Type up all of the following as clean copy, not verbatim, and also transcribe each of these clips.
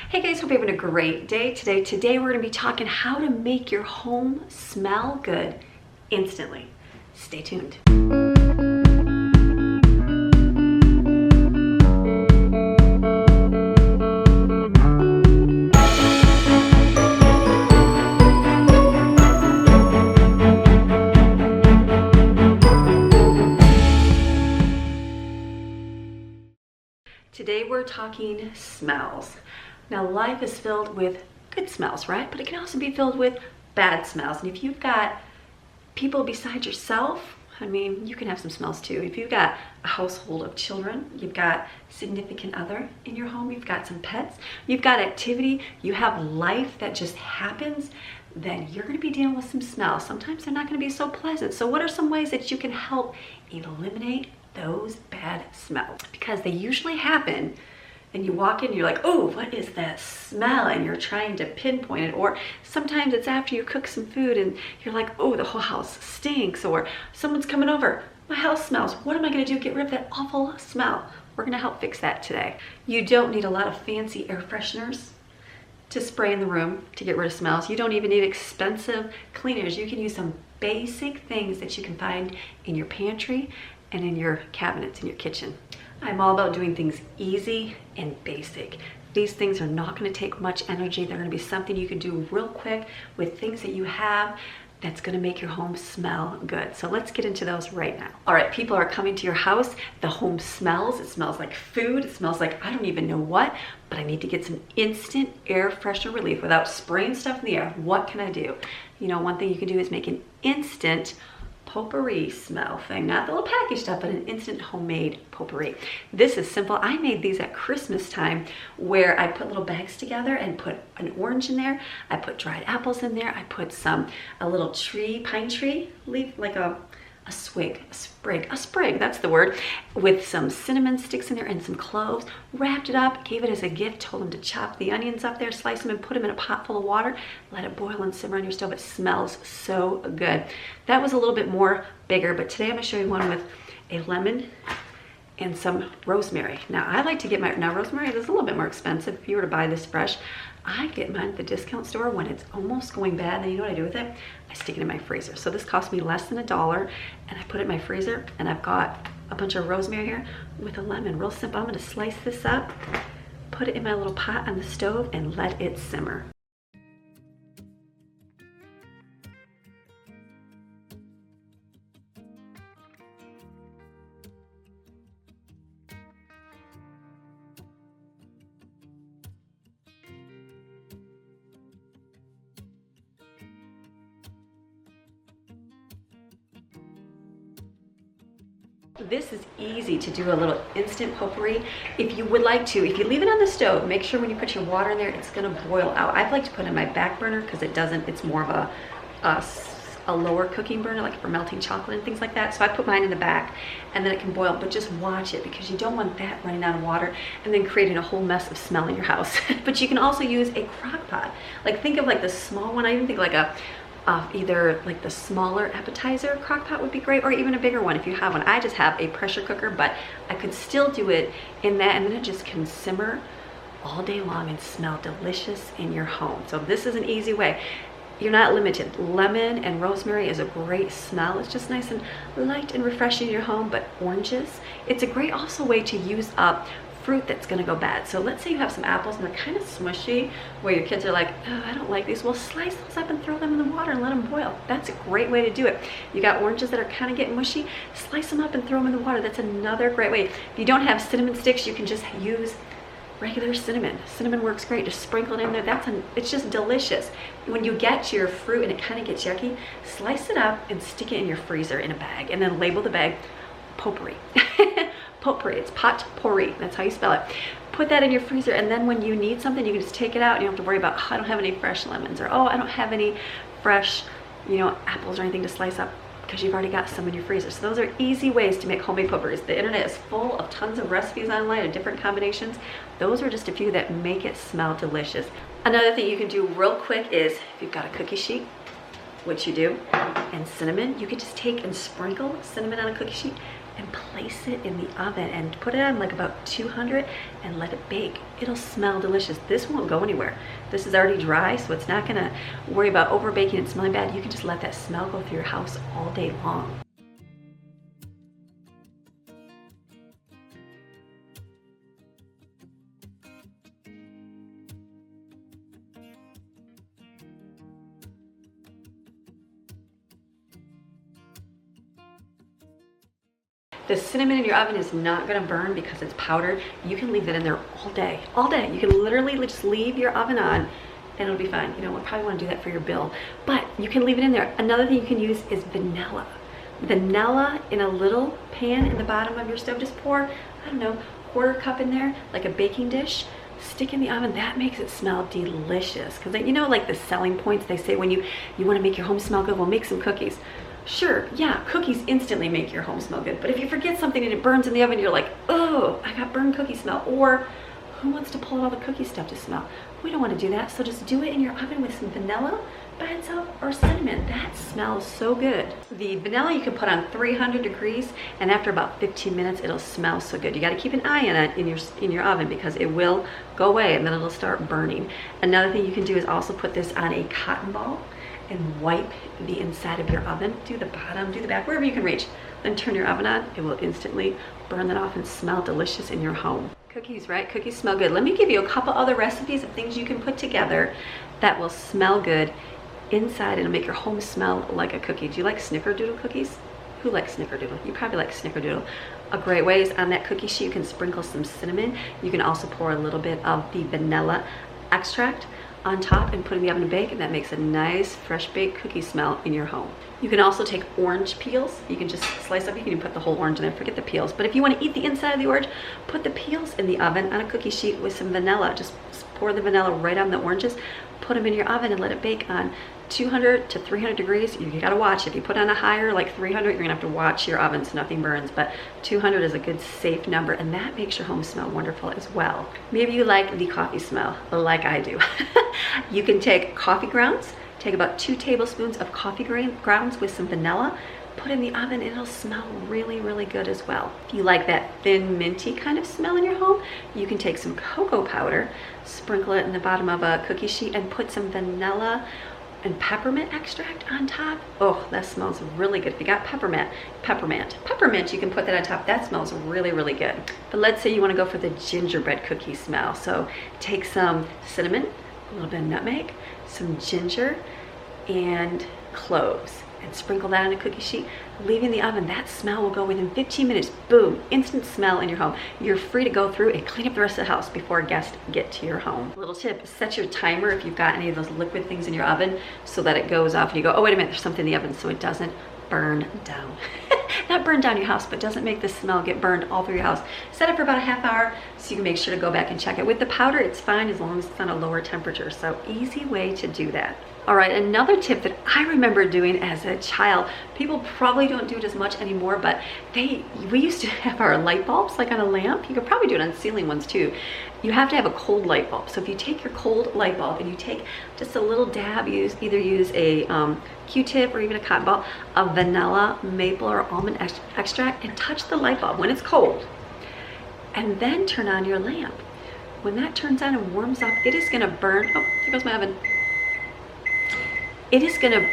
Hey guys, hope you're having a great day today. We're going to be talking how to make your home smell good instantly. Stay tuned. Today we're talking smells. Now life is filled with good smells, right? But it can also be filled with bad smells. And if you've got people besides yourself, I mean, you can have some smells too. If you've got a household of children, you've got significant other in your home, you've got some pets, you've got activity, you have life that just happens, then you're gonna be dealing with some smells. Sometimes they're not gonna be so pleasant. So what are some ways that you can help eliminate those bad smells? Because they usually happen and you walk in and you're like, oh, what is that smell? And you're trying to pinpoint it. Or sometimes it's after you cook some food and you're like, oh, the whole house stinks. Or someone's coming over, my house smells. What am I gonna do to get rid of that awful smell? We're gonna help fix that today. You don't need a lot of fancy air fresheners to spray in the room to get rid of smells. You don't even need expensive cleaners. You can use some basic things that you can find in your pantry and in your cabinets in your kitchen. I'm all about doing things easy and basic. These things are not going to take much energy. They're going to be something you can do real quick with things that you have that's going to make your home smell good. So let's get into those right now. All right, people are coming to your house. The home smells. It smells like food. It smells like I don't even know what, but I need to get some instant air freshener relief without spraying stuff in the air. What can I do? You know, one thing you can do is make an instant potpourri smell thing, not the little packaged stuff, but an instant homemade potpourri. This is simple. I made these at Christmas time where I put little bags together and put an orange in there. I put dried apples in there. I put a little tree, pine tree leaf, like a sprig, that's the word, with some cinnamon sticks in there and some cloves, wrapped it up, gave it as a gift, told them to chop the onions up there, slice them and put them in a pot full of water, let it boil and simmer on your stove. It smells so good. That was a little bit more bigger, but today I'm gonna show you one with a lemon and some rosemary. Now I like to get rosemary is a little bit more expensive. If you were to buy this fresh, I get mine at the discount store when it's almost going bad. Then you know what I do with it? I stick it in my freezer. So this cost me less than $1 and I put it in my freezer and I've got a bunch of rosemary here with a lemon. Real simple. I'm gonna slice this up, put it in my little pot on the stove and let it simmer. This is easy to do a little instant potpourri. If you would like to, if you leave it on the stove, make sure when you put your water in there, it's gonna boil out. I'd like to put it in my back burner because it's more of a lower cooking burner, like for melting chocolate and things like that. So I put mine in the back and then it can boil, but just watch it because you don't want that running out of water and then creating a whole mess of smell in your house. But you can also use a crock pot. Like think of like the small one. I even think like either like the smaller appetizer crock pot would be great, or even a bigger one if you have one. I just have a pressure cooker, but I could still do it in that and then it just can simmer all day long and smell delicious in your home. So this is an easy way. You're not limited. Lemon and rosemary is a great smell. It's just nice and light and refreshing in your home, but oranges, it's a great also way to use up fruit that's gonna go bad. So let's say you have some apples and they're kind of smushy where your kids are like, oh, I don't like these. Well, slice those up and throw them in the water and let them boil. That's a great way to do it. You got oranges that are kind of getting mushy, slice them up and throw them in the water. That's another great way. If you don't have cinnamon sticks, you can just use regular cinnamon. Cinnamon works great. Just sprinkle it in there. It's just delicious. When you get your fruit and it kind of gets yucky, slice it up and stick it in your freezer in a bag and then label the bag potpourri. Potpourri, it's potpourri, that's how you spell it. Put that in your freezer and then when you need something, you can just take it out and you don't have to worry about, oh, I don't have any fresh lemons, or oh, I don't have any fresh, apples or anything to slice up, because you've already got some in your freezer. So those are easy ways to make homemade potpourris. The internet is full of tons of recipes online of different combinations. Those are just a few that make it smell delicious. Another thing you can do real quick is if you've got a cookie sheet, which you do, and cinnamon, you can just take and sprinkle cinnamon on a cookie sheet, and place it in the oven and put it on like about 200 and let it bake. It'll smell delicious. This won't go anywhere. This is already dry, so it's not gonna worry about over baking and smelling bad. You can just let that smell go through your house all day long. The cinnamon in your oven is not gonna burn because it's powdered. You can leave it in there all day, all day. You can literally just leave your oven on and it'll be fine. You know, we'll probably wanna do that for your bill, but you can leave it in there. Another thing you can use is vanilla. Vanilla in a little pan in the bottom of your stove. Just pour, I don't know, quarter cup in there, like a baking dish. Stick in the oven. That makes it smell delicious. Because you know, like the selling points, they say when you wanna make your home smell good, well, make some cookies. Sure, yeah, cookies instantly make your home smell good, but if you forget something and it burns in the oven, you're like, oh, I got burned cookie smell. Or who wants to pull out all the cookie stuff to smell? We don't want to do that, so just do it in your oven with some vanilla by itself or cinnamon. That smells so good. The vanilla you can put on 300 degrees, and after about 15 minutes, it'll smell so good. You got to keep an eye on it in your oven because it will go away and then it'll start burning. Another thing you can do is also put this on a cotton ball and wipe the inside of your oven. Do the bottom, do the back, wherever you can reach. Then turn your oven on. It will instantly burn that off and smell delicious in your home. Cookies, right? Cookies smell good. Let me give you a couple other recipes of things you can put together that will smell good inside. It'll make your home smell like a cookie. Do you like snickerdoodle cookies? Who likes snickerdoodle? You probably like snickerdoodle. A great way is on that cookie sheet, you can sprinkle some cinnamon. You can also pour a little bit of the vanilla extract on top and put it in the oven to bake, and that makes a nice fresh baked cookie smell in your home. You can also take orange peels. You can just slice up, you can put the whole orange in there, forget the peels. But if you want to eat the inside of the orange, put the peels in the oven on a cookie sheet with some vanilla. Just pour the vanilla right on the oranges, put them in your oven and let it bake on 200 to 300 degrees. You gotta watch. If you put on a higher, like 300, you're gonna have to watch your oven so nothing burns, but 200 is a good safe number, and that makes your home smell wonderful as well. Maybe you like the coffee smell, like I do. You can take coffee grounds, take about 2 tablespoons of coffee grounds with some vanilla, put in the oven, and it'll smell really, really good as well. If you like that thin, minty kind of smell in your home, you can take some cocoa powder, sprinkle it in the bottom of a cookie sheet, and put some vanilla and peppermint extract on top. Oh, that smells really good. If you got peppermint, you can put that on top. That smells really, really good. But let's say you want to go for the gingerbread cookie smell. So take some cinnamon, a little bit of nutmeg, some ginger, and cloves, and sprinkle that on a cookie sheet, leave in the oven. That smell will go within 15 minutes. Boom, instant smell in your home. You're free to go through and clean up the rest of the house before guests get to your home. Little tip, set your timer if you've got any of those liquid things in your oven so that it goes off and you go, oh wait a minute, there's something in the oven, so it doesn't burn down. Not burn down your house, but doesn't make the smell get burned all through your house. Set it for about a half hour so you can make sure to go back and check it. With the powder, it's fine as long as it's on a lower temperature. So easy way to do that. All right, another tip that I remember doing as a child, people probably don't do it as much anymore, but we used to have our light bulbs like on a lamp. You could probably do it on ceiling ones too. You have to have a cold light bulb. So if you take your cold light bulb and you take just a little dab, either use a Q-tip or even a cotton ball of vanilla, maple, or almond extract, and touch the light bulb when it's cold, and then turn on your lamp. When that turns on and warms up, it is gonna burn. Oh, there goes my oven. It is gonna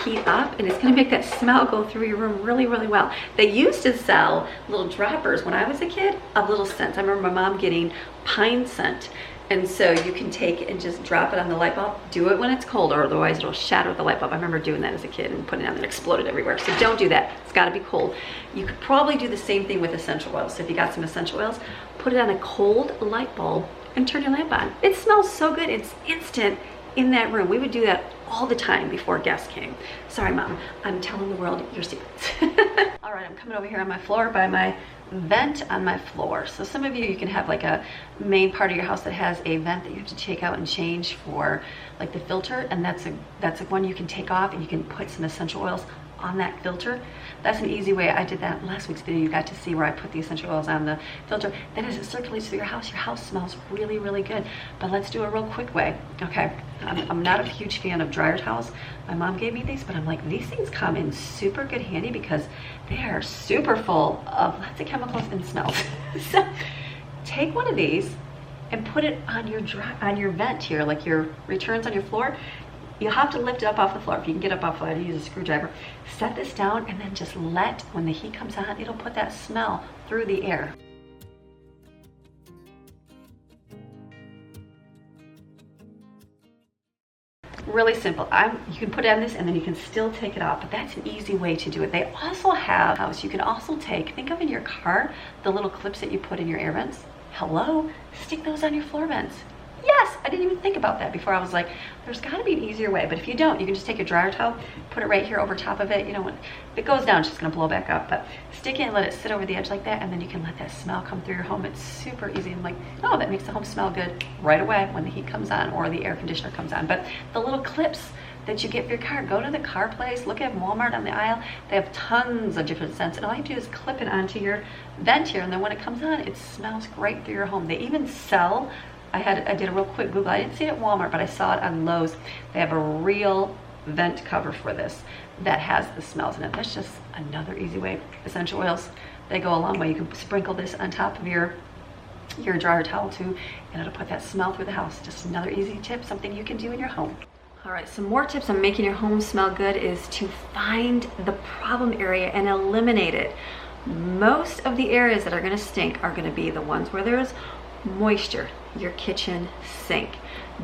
heat up, and it's gonna make that smell go through your room really, really well. They used to sell little droppers when I was a kid of little scents. I remember my mom getting pine scent. And so you can take it and just drop it on the light bulb. Do it when it's cold, or otherwise it'll shatter the light bulb. I remember doing that as a kid and putting it on and it exploded everywhere. So don't do that. It's gotta be cold. You could probably do the same thing with essential oils. So if you got some essential oils, put it on a cold light bulb and turn your lamp on. It smells so good. It's instant in that room. We would do that all the time before guests came. Sorry, Mom, I'm telling the world your secrets. All right, I'm coming over here on my floor by my vent on my floor. So some of you can have like a main part of your house that has a vent that you have to take out and change for like the filter, and that's a one you can take off, and you can put some essential oils on that filter. That's an easy way. I did that in last week's video. You got to see where I put the essential oils on the filter. Then as it circulates through your house smells really, really good. But let's do a real quick way. Okay, I'm not a huge fan of dryer towels. My mom gave me these, but I'm like, these things come in super good handy because they are super full of lots of chemicals and smells. So take one of these and put it on your vent here, like your returns on your floor. You'll have to lift it up off the floor. If you can get up off the floor, use a screwdriver. Set this down and then just let, when the heat comes on, it'll put that smell through the air. Really simple. You can put it on this and then you can still take it off, but that's an easy way to do it. They also have, you can also take, think of in your car, the little clips that you put in your air vents. Hello, stick those on your floor vents. Yes, I didn't even think about that before. I was like, there's gotta be an easier way, but if you don't, you can just take a dryer towel, put it right here over top of it. You know, when it goes down, it's just gonna blow back up, but stick it and let it sit over the edge like that, and then you can let that smell come through your home. It's super easy. I'm like, oh, that makes the home smell good right away when the heat comes on or the air conditioner comes on. But the little clips that you get for your car, go to the car place, look at Walmart on the aisle. They have tons of different scents, and all you have to do is clip it onto your vent here, and then when it comes on, it smells great through your home. They even sell, I did a real quick Google. I didn't see it at Walmart, but I saw it on Lowe's. They have a real vent cover for this that has the smells in it. That's just another easy way. Essential oils, they go a long way. You can sprinkle this on top of your dryer towel too, and it'll put that smell through the house. Just another easy tip, something you can do in your home. All right, some more tips on making your home smell good is to find the problem area and eliminate it. Most of the areas that are gonna stink are gonna be the ones where there's moisture, your kitchen sink,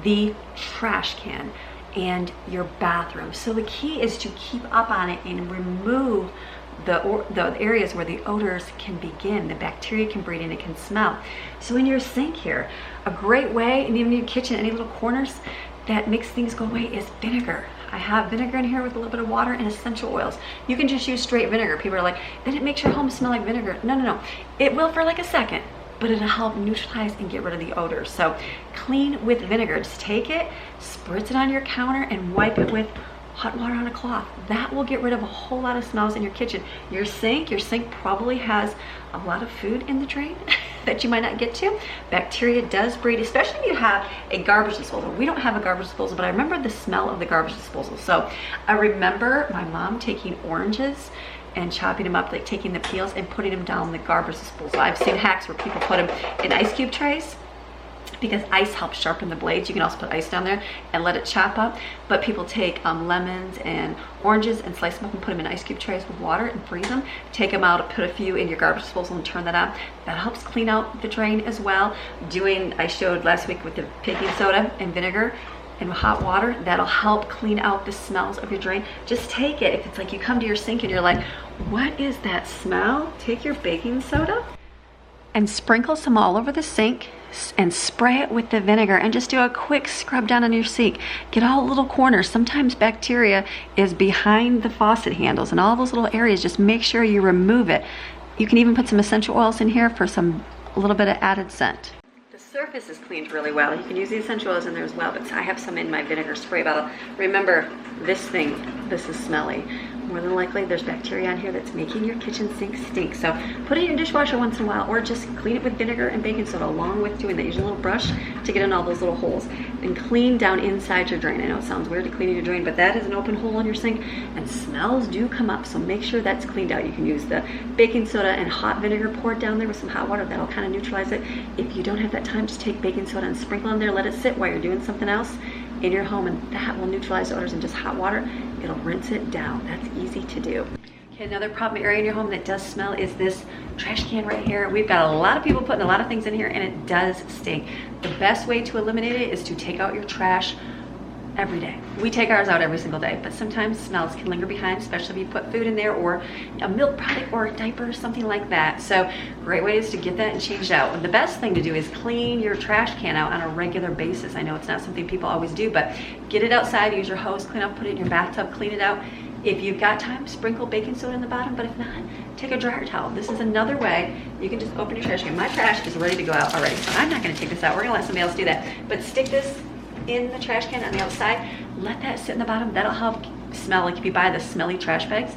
the trash can, and your bathroom. So the key is to keep up on it and remove the areas where the odors can begin, the bacteria can breed and it can smell. So in your sink here, a great way, and even in your kitchen, any little corners that makes things go away is vinegar. I have vinegar in here with a little bit of water and essential oils. You can just use straight vinegar. People are like, then it makes your home smell like vinegar. No, no, no. It will for like a second, but it'll help neutralize and get rid of the odors. So clean with vinegar. Just take it, spritz it on your counter, and wipe it with hot water on a cloth. That will get rid of a whole lot of smells in your kitchen. Your sink probably has a lot of food in the drain that you might not get to. Bacteria does breed, especially if you have a garbage disposal. We don't have a garbage disposal, but I remember the smell of the garbage disposal. So I remember my mom taking oranges and chopping them up, like taking the peels and putting them down the garbage disposal. I've seen hacks where people put them in ice cube trays because ice helps sharpen the blades. You can also put ice down there and let it chop up. But people take lemons and oranges and slice them up and put them in ice cube trays with water and freeze them. Take them out, put a few in your garbage disposal and turn that on. That helps clean out the drain as well. I showed last week with the baking soda and vinegar and hot water, that'll help clean out the smells of your drain. Just take it. If it's like you come to your sink and you're like, what is that smell? Take your baking soda and sprinkle some all over the sink and spray it with the vinegar and just do a quick scrub down on your sink. Get all the little corners. Sometimes bacteria is behind the faucet handles and all those little areas. Just make sure you remove it. You can even put some essential oils in here for a little bit of added scent. The surface is cleaned really well. You can use the essential oils in there as well, but I have some in my vinegar spray bottle. Remember, this is smelly. More than likely there's bacteria on here that's making your kitchen sink stink. So put it in your dishwasher once in a while, or just clean it with vinegar and baking soda along with doing that. Use a little brush to get in all those little holes and clean down inside your drain. I know it sounds weird to clean your drain, but that is an open hole in your sink and smells do come up. So make sure that's cleaned out. You can use the baking soda and hot vinegar poured down there with some hot water. That'll kind of neutralize it. If you don't have that time, just take baking soda and sprinkle in there, let it sit while you're doing something else in your home, and that will neutralize odors. And just hot water, it'll rinse it down. That's easy to do. Okay, another problem area in your home that does smell is this trash can right here. We've got a lot of people putting a lot of things in here and it does stink. The best way to eliminate it is to take out your trash every day. We take ours out every single day, but sometimes smells can linger behind, especially if you put food in there or a milk product or a diaper or something like that. So great way is to get that and change it out. And the best thing to do is clean your trash can out on a regular basis. I know it's not something people always do, but get it outside, use your hose, clean up, put it in your bathtub, clean it out. If you've got time, sprinkle baking soda in the bottom, but if not, take a dryer towel. This is another way you can just open your trash can. My trash is ready to go out already, so I'm not gonna take this out. We're gonna let somebody else do that. But stick this in the trash can on the outside, let that sit in the bottom. That'll help smell. Like if you buy the smelly trash bags,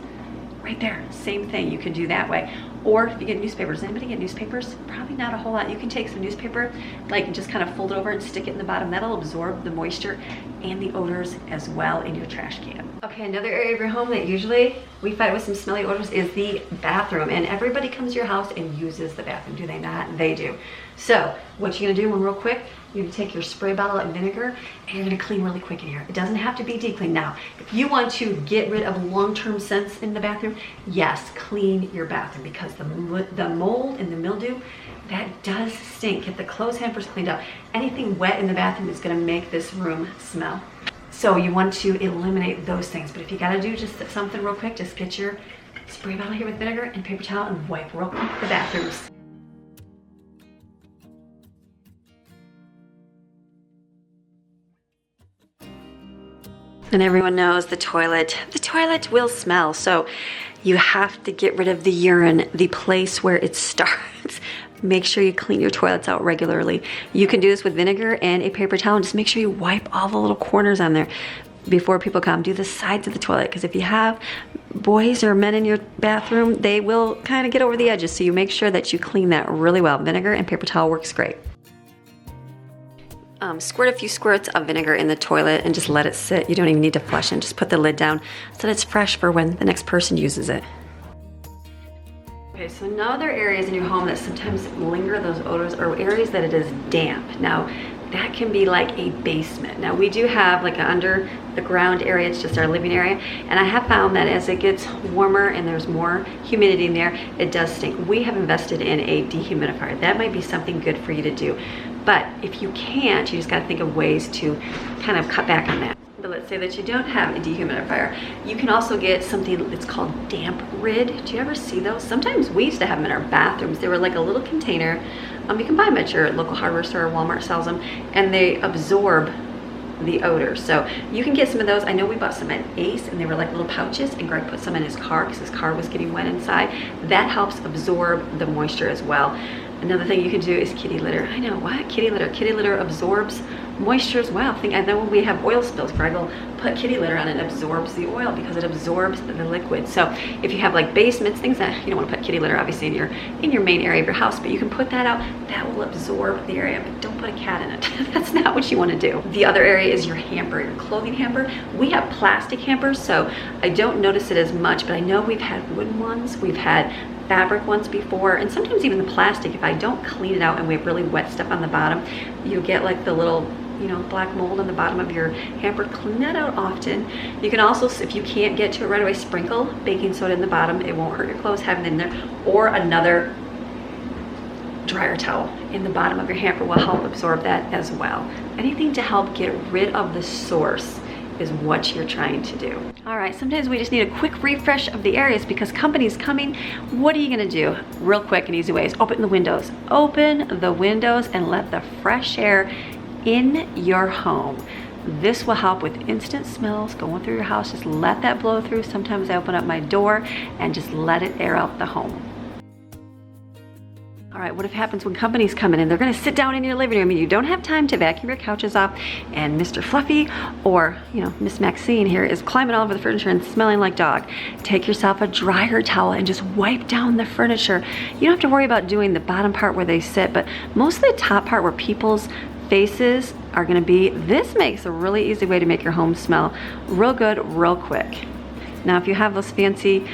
right there. Same thing, you can do that way. Or if you get newspapers, does anybody get newspapers? Probably not a whole lot. You can take some newspaper, like just kind of fold it over and stick it in the bottom. That'll absorb the moisture and the odors as well in your trash can. Okay, another area of your home that usually we fight with some smelly odors is the bathroom. And everybody comes to your house and uses the bathroom, do they not? They do. So what you're gonna do, real quick, you're gonna take your spray bottle of vinegar and you're gonna clean really quick in here. It doesn't have to be deep clean. Now, if you want to get rid of long-term scents in the bathroom, yes, clean your bathroom, because the mold and the mildew, that does stink. Get the clothes hampers cleaned up. Anything wet in the bathroom is gonna make this room smell. So you want to eliminate those things. But if you gotta do just something real quick, just get your spray bottle here with vinegar and paper towel and wipe real quick the bathrooms. And everyone knows the toilet will smell. So you have to get rid of the urine, the place where it starts. Make sure you clean your toilets out regularly. You can do this with vinegar and a paper towel, and just make sure you wipe all the little corners on there before people come. Do the sides of the toilet, because if you have boys or men in your bathroom, they will kind of get over the edges. So you make sure that you clean that really well. Vinegar and paper towel works great. Squirt a few squirts of vinegar in the toilet and just let it sit. You don't even need to flush it. Just put the lid down so that it's fresh for when the next person uses it. Okay, so now there are areas in your home that sometimes linger those odors, or areas that it is damp. Now, that can be like a basement. Now, we do have like an under the ground area, it's just our living area, and I have found that as it gets warmer and there's more humidity in there, it does stink. We have invested in a dehumidifier. That might be something good for you to do. But if you can't, you just gotta think of ways to kind of cut back on that. But let's say that you don't have a dehumidifier. You can also get something that's called damp rid. Do you ever see those? Sometimes we used to have them in our bathrooms. They were like a little container. You can buy them at your local hardware store, Walmart sells them, and they absorb the odor. So you can get some of those. I know we bought some at Ace, and they were like little pouches, and Greg put some in his car because his car was getting wet inside. That helps absorb the moisture as well. Another thing you can do is kitty litter. I know, what? Kitty litter. Kitty litter absorbs moisture as well. I know when we have oil spills, Greg will put kitty litter on and it absorbs the oil because it absorbs the liquid. So if you have like basements, things that you don't want to put kitty litter obviously in your main area of your house, but you can put that out. That will absorb the area, but don't put a cat in it. That's not what you want to do. The other area is your hamper, your clothing hamper. We have plastic hampers, so I don't notice it as much, but I know we've had wooden ones, we've had fabric ones before, and sometimes even the plastic. If I don't clean it out and we have really wet stuff on the bottom, you get like the little, you know, black mold on the bottom of your hamper. Clean that out often. You can also, if you can't get to it right away, sprinkle baking soda in the bottom. It won't hurt your clothes having it in there. Or another dryer towel in the bottom of your hamper will help absorb that as well. Anything to help get rid of the source is what you're trying to do. All right, sometimes we just need a quick refresh of the areas because company's coming. What are you gonna do? Real quick and easy ways. Open the windows. Open the windows and let the fresh air in your home. This will help with instant smells going through your house. Just let that blow through. Sometimes I open up my door and just let it air out the home. All right, what if happens when companies come in and they're gonna sit down in your living room and you don't have time to vacuum your couches off, and Mr. Fluffy or, you know, Miss Maxine here is climbing all over the furniture and smelling like dog. Take yourself a dryer towel and just wipe down the furniture. You don't have to worry about doing the bottom part where they sit, but most of the top part where people's faces are gonna be, this makes a really easy way to make your home smell real good, real quick. Now, if you have those fancy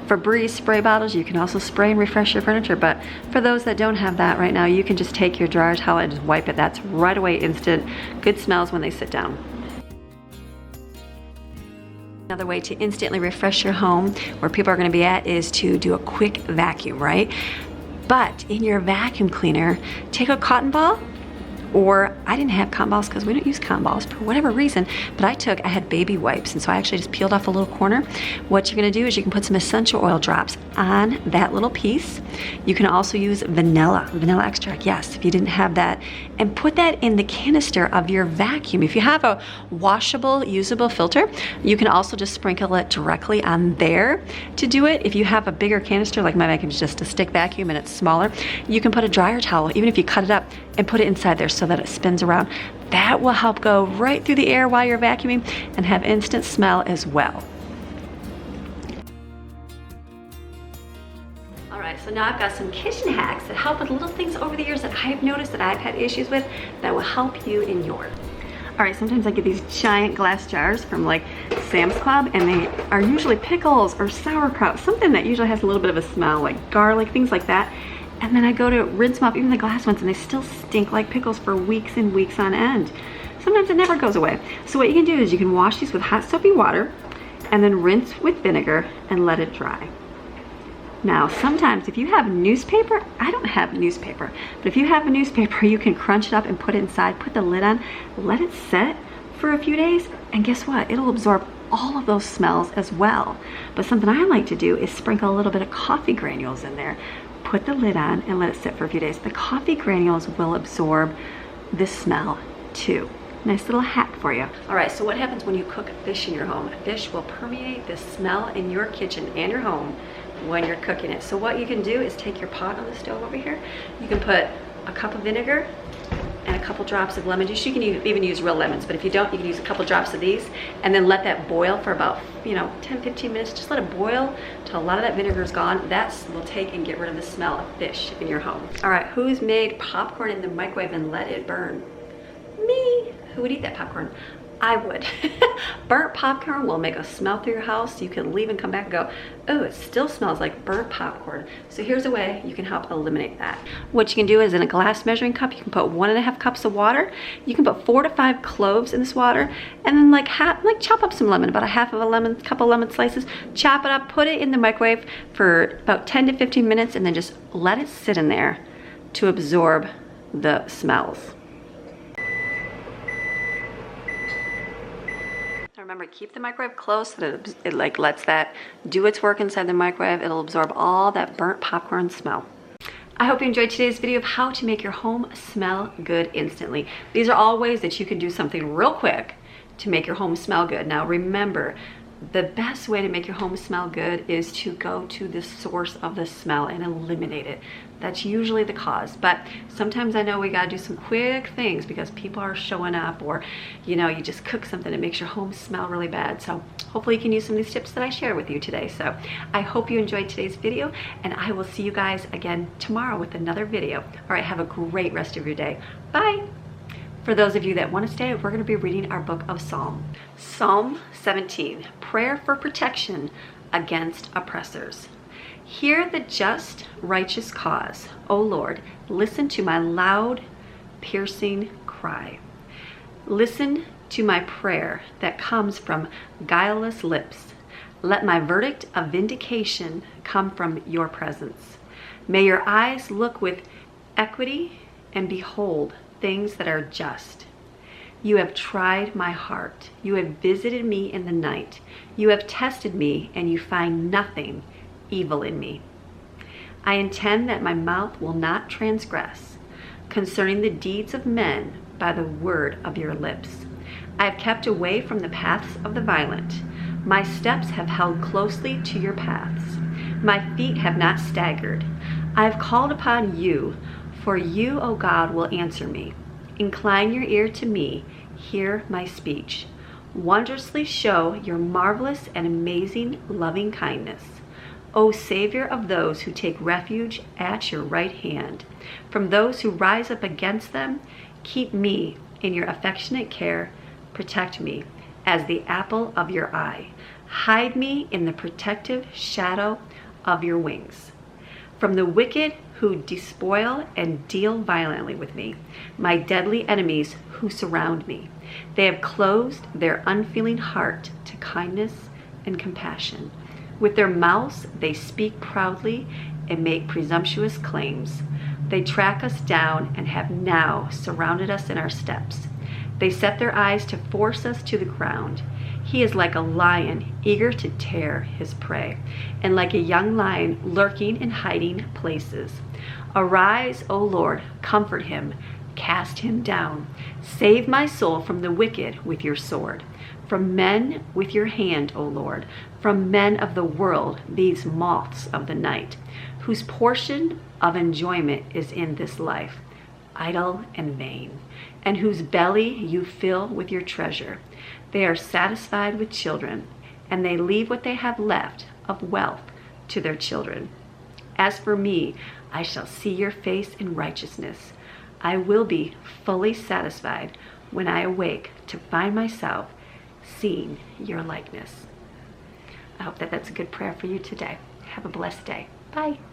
Febreze spray bottles, you can also spray and refresh your furniture, but for those that don't have that right now, you can just take your dryer towel and just wipe it. That's right away instant good smells when they sit down. Another way to instantly refresh your home where people are going to be at is to do a quick vacuum, right? But in your vacuum cleaner, take a cotton ball, or I didn't have cotton balls because we don't use cotton balls for whatever reason, but I had baby wipes, and so I actually just peeled off a little corner. What you're gonna do is you can put some essential oil drops on that little piece. You can also use vanilla extract, yes, if you didn't have that, and put that in the canister of your vacuum. If you have a washable, usable filter, you can also just sprinkle it directly on there to do it. If you have a bigger canister, like my vacuum is just a stick vacuum and it's smaller, you can put a dryer towel, even if you cut it up, and put it inside there so that it spins around. That will help go right through the air while you're vacuuming and have instant smell as well. So now I've got some kitchen hacks that help with little things over the years that I've noticed that I've had issues with that will help you in yours. All right, sometimes I get these giant glass jars from like Sam's Club, and they are usually pickles or sauerkraut, something that usually has a little bit of a smell, like garlic, things like that. And then I go to rinse them off, even the glass ones, and they still stink like pickles for weeks and weeks on end. Sometimes it never goes away. So what you can do is you can wash these with hot soapy water and then rinse with vinegar and let it dry. Now, sometimes if you have newspaper, I don't have newspaper, but if you have a newspaper, you can crunch it up and put it inside, put the lid on, let it set for a few days, and guess what? It'll absorb all of those smells as well. But something I like to do is sprinkle a little bit of coffee granules in there, put the lid on, and let it sit for a few days. The coffee granules will absorb this smell too. Nice little hack for you. All right, so what happens when you cook fish in your home? Fish will permeate the smell in your kitchen and your home when you're cooking it. So what you can do is take your pot on the stove over here. You can put a cup of vinegar and a couple drops of lemon juice. You can even use real lemons, but if you don't, you can use a couple drops of these, and then let that boil for about 10-15 minutes. Just let it boil till a lot of that vinegar is gone. That will take and get rid of the smell of fish in your home. All right, who's made popcorn in the microwave and let it burn? Me. Who would eat that popcorn? I would. Burnt popcorn will make a smell through your house. You can leave and come back and go, oh, it still smells like burnt popcorn. So here's a way you can help eliminate that. What you can do is in a glass measuring cup, you can put 1.5 cups of water. You can put 4 to 5 cloves in this water, and then chop up some lemon, about a half of a lemon, couple lemon slices, chop it up, put it in the microwave for about 10 to 15 minutes, and then just let it sit in there to absorb the smells. Remember, keep the microwave closed so that it lets that do its work inside the microwave. It'll absorb all that burnt popcorn smell. I hope you enjoyed today's video of how to make your home smell good instantly. These are all ways that you can do something real quick to make your home smell good. Now remember, the best way to make your home smell good is to go to the source of the smell and eliminate it. That's usually the cause, but sometimes I know we gotta do some quick things because people are showing up, or you just cook something that makes your home smell really bad. So hopefully you can use some of these tips that I share with you today. So I hope you enjoyed today's video, and I will see you guys again tomorrow with another video. All right, have a great rest of your day. Bye. For those of you that want to stay, we're going to be reading our book of Psalm. Psalm 17, prayer for protection against oppressors. Hear the just, righteous cause. O Lord, listen to my loud, piercing cry. Listen to my prayer that comes from guileless lips. Let my verdict of vindication come from your presence. May your eyes look with equity and behold things that are just. You have tried my heart. You have visited me in the night. You have tested me, and you find nothing evil in me. I intend that my mouth will not transgress concerning the deeds of men by the word of your lips. I have kept away from the paths of the violent. My steps have held closely to your paths. My feet have not staggered. I have called upon you, for you, O God, will answer me. Incline your ear to me, hear my speech. Wondrously show your marvelous and amazing loving kindness. O Savior of those who take refuge at your right hand. From those who rise up against them, keep me in your affectionate care. Protect me as the apple of your eye. Hide me in the protective shadow of your wings. From the wicked who despoil and deal violently with me, my deadly enemies who surround me. They have closed their unfeeling heart to kindness and compassion. With their mouths they speak proudly and make presumptuous claims. They track us down and have now surrounded us in our steps. They set their eyes to force us to the ground. He is like a lion eager to tear his prey, and like a young lion lurking in hiding places. Arise, O Lord, comfort him, cast him down. Save my soul from the wicked with your sword, from men with your hand, O Lord, from men of the world, these moths of the night, whose portion of enjoyment is in this life, idle and vain, and whose belly you fill with your treasure. They are satisfied with children, and they leave what they have left of wealth to their children. As for me, I shall see your face in righteousness. I will be fully satisfied when I awake to find myself seeing your likeness. I hope that that's a good prayer for you today. Have a blessed day. Bye.